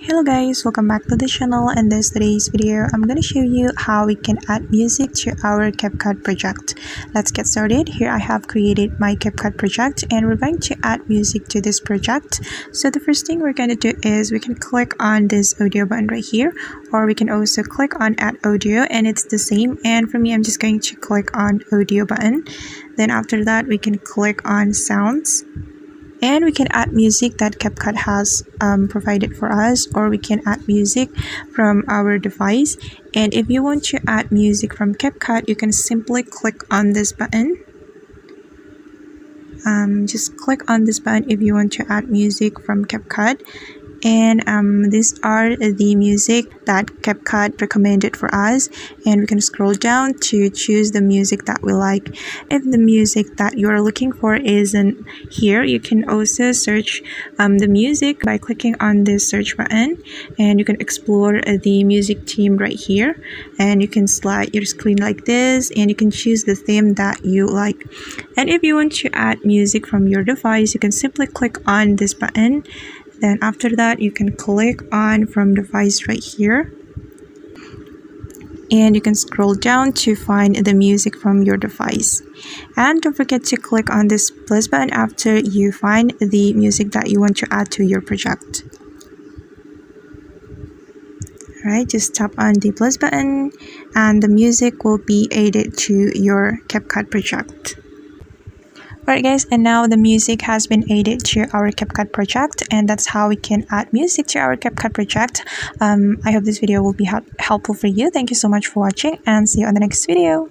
Hello guys, welcome back to the channel. In today's video, I'm going to show you how we can add music to our CapCut project. Let's get started. Here I have created my CapCut project and we're going to add music to this project. So the first thing we're going to do is we can click on this audio button right here, or we can also click on add audio and it's the same. And for me, I'm just going to click on audio button. Then after that, we can click on sounds. And we can add music that CapCut has provided for us, or we can add music from our device. And if you want to add music from CapCut, you can simply click on this button. Just click on this button if you want to add music from CapCut. And these are the music that CapCut recommended for us, and we can scroll down to choose the music that we like. If the music that you're looking for isn't here, you can also search the music by clicking on this search button, and you can explore the music theme right here, and you can slide your screen like this and you can choose the theme that you like. And if you want to add music from your device, you can simply click on this button. Then after that, you can click on from device right here, and you can scroll down to find the music from your device. And don't forget to click on this plus button after you find the music that you want to add to your project. Alright, just tap on the plus button and the music will be added to your CapCut project. Alright guys, and now the music has been added to our CapCut project, and that's how we can add music to our CapCut project. I hope this video will be helpful for you. Thank you so much for watching and see you on the next video.